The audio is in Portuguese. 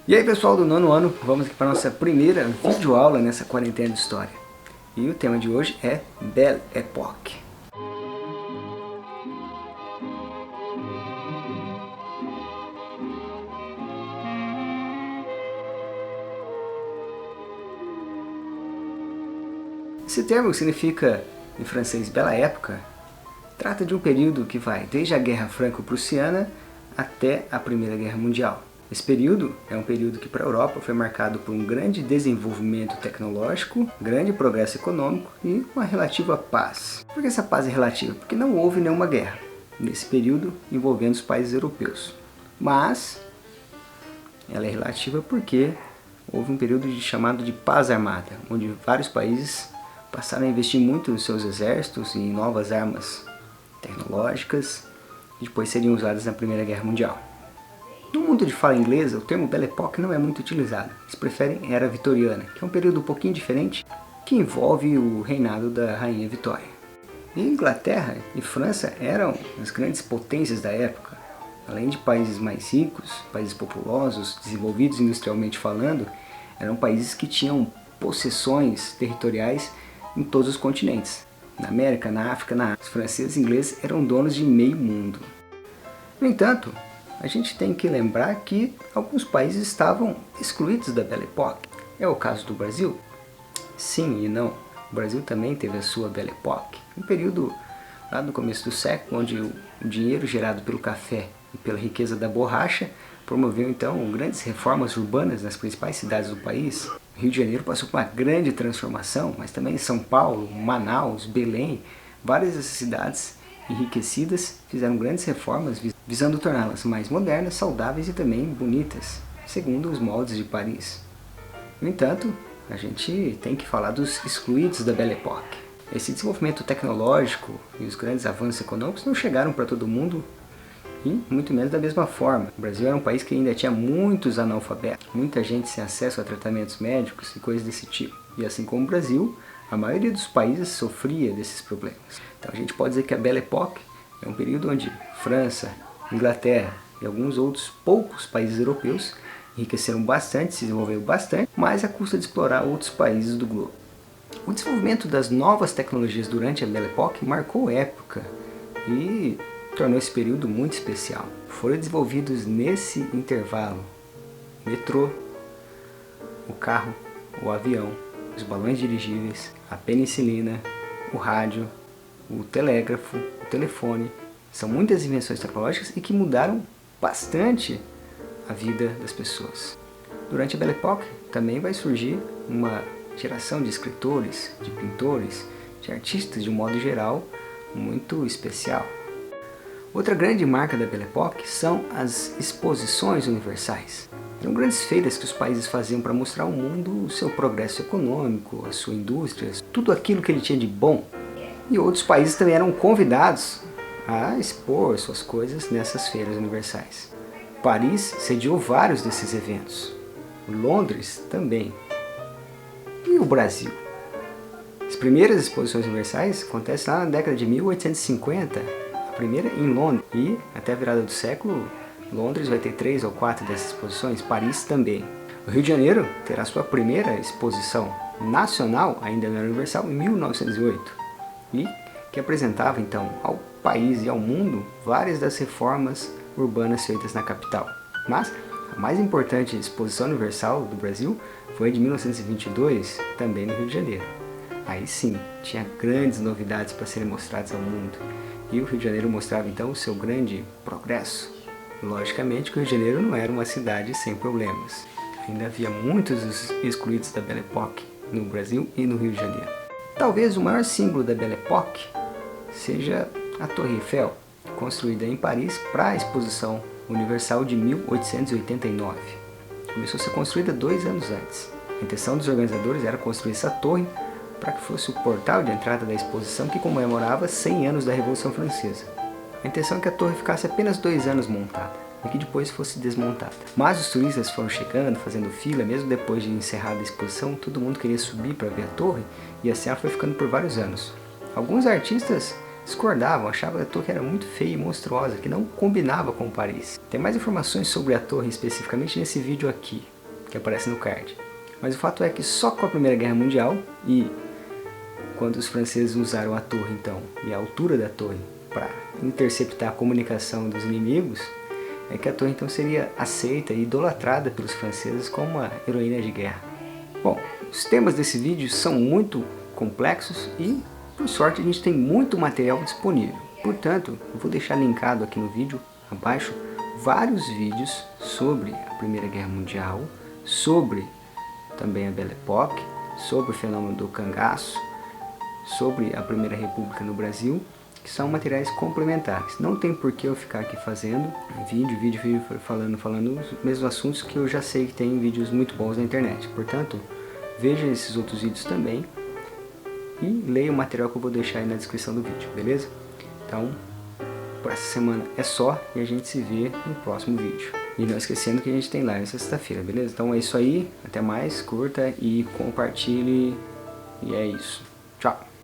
E aí pessoal do nono ano, vamos aqui para a nossa primeira videoaula nessa quarentena de história. E o tema de hoje é Belle Époque. Esse termo, que significa em francês Bela Época, trata de um período que vai desde a Guerra Franco-Prussiana até a Primeira Guerra Mundial. Esse período é um período que para a Europa foi marcado por um grande desenvolvimento tecnológico, grande progresso econômico e uma relativa paz. Por que essa paz é relativa? Porque não houve nenhuma guerra nesse período envolvendo os países europeus. Mas ela é relativa porque houve um período chamado de paz armada, onde vários países passaram a investir muito nos seus exércitos e em novas armas tecnológicas que depois seriam usadas na Primeira Guerra Mundial. No mundo de fala inglesa, o termo Belle Époque não é muito utilizado. Eles preferem Era Vitoriana, que é um período um pouquinho diferente, que envolve o reinado da Rainha Vitória. E Inglaterra e França eram as grandes potências da época. Além de países mais ricos, países populosos, desenvolvidos industrialmente falando, eram países que tinham possessões territoriais em todos os continentes. Na América, na África, na Ásia. Os franceses e ingleses eram donos de meio mundo. No entanto, a gente tem que lembrar que alguns países estavam excluídos da Belle Époque. É o caso do Brasil? Sim e não. O Brasil também teve a sua Belle Époque. Um período lá no começo do século, onde o dinheiro gerado pelo café e pela riqueza da borracha promoveu então grandes reformas urbanas nas principais cidades do país. O Rio de Janeiro passou por uma grande transformação, mas também São Paulo, Manaus, Belém, várias dessas cidades enriquecidas fizeram grandes reformas visando torná-las mais modernas, saudáveis e também bonitas, segundo os moldes de Paris. No entanto, a gente tem que falar dos excluídos da Belle Époque. Esse desenvolvimento tecnológico e os grandes avanços econômicos não chegaram para todo mundo e muito menos da mesma forma. O Brasil era um país que ainda tinha muitos analfabetos, muita gente sem acesso a tratamentos médicos e coisas desse tipo. E assim como o Brasil, a maioria dos países sofria desses problemas. Então a gente pode dizer que a Belle Époque é um período onde França, Inglaterra e alguns outros poucos países europeus enriqueceram bastante, se desenvolveram bastante, mas à custa de explorar outros países do globo. O desenvolvimento das novas tecnologias durante a Belle Époque marcou época e tornou esse período muito especial. Foram desenvolvidos nesse intervalo o metrô, o carro, o avião, os balões dirigíveis, a penicilina, o rádio, o telégrafo, o telefone. São muitas invenções tecnológicas e que mudaram bastante a vida das pessoas. Durante a Belle Époque também vai surgir uma geração de escritores, de pintores, de artistas de um modo geral muito especial. Outra grande marca da Belle Époque são as exposições universais. Eram grandes feiras que os países faziam para mostrar ao mundo o seu progresso econômico, a sua indústria, tudo aquilo que ele tinha de bom. E outros países também eram convidados a expor suas coisas nessas feiras universais. Paris sediou vários desses eventos. Londres também. E o Brasil? As primeiras exposições universais acontecem lá na década de 1850, a primeira em Londres. E até a virada do século, Londres vai ter 3 ou 4 dessas exposições, Paris também. O Rio de Janeiro terá sua primeira exposição nacional, ainda não universal, em 1908. E que apresentava então ao país e ao mundo várias das reformas urbanas feitas na capital. Mas a mais importante exposição universal do Brasil foi a de 1922, também no Rio de Janeiro. Aí sim, tinha grandes novidades para serem mostradas ao mundo. E o Rio de Janeiro mostrava então o seu grande progresso. Logicamente que o Rio de Janeiro não era uma cidade sem problemas. Ainda havia muitos excluídos da Belle Époque no Brasil e no Rio de Janeiro. Talvez o maior símbolo da Belle Époque seja a Torre Eiffel, construída em Paris para a Exposição Universal de 1889. Começou a ser construída 2 anos antes. A intenção dos organizadores era construir essa torre para que fosse o portal de entrada da exposição que comemorava 100 anos da Revolução Francesa. A intenção é que a torre ficasse apenas 2 anos montada e que depois fosse desmontada. Mas os turistas foram chegando, fazendo fila, mesmo depois de encerrada a exposição, todo mundo queria subir para ver a torre e assim ela foi ficando por vários anos. Alguns artistas discordavam, achavam que a torre era muito feia e monstruosa, que não combinava com Paris. Tem mais informações sobre a torre especificamente nesse vídeo aqui. que aparece no card. Mas o fato é que só com a Primeira Guerra Mundial e quando os franceses usaram a torre então e a altura da torre para interceptar a comunicação dos inimigos, é que a torre então seria aceita e idolatrada pelos franceses como uma heroína de guerra. Bom, os temas desse vídeo são muito complexos e, por sorte, a gente tem muito material disponível. Portanto, eu vou deixar linkado aqui no vídeo abaixo vários vídeos sobre a Primeira Guerra Mundial, sobre também a Belle Époque, sobre o fenômeno do cangaço, sobre a Primeira República no Brasil, que são materiais complementares. Não tem por que eu ficar aqui fazendo vídeo falando os mesmos assuntos que eu já sei que tem vídeos muito bons na internet. Portanto, veja esses outros vídeos também e leia o material que eu vou deixar aí na descrição do vídeo, beleza? Então, por essa semana é só e a gente se vê no próximo vídeo. E não esquecendo que a gente tem live sexta-feira, beleza? Então é isso aí, até mais, curta e compartilhe e é isso. Tchau!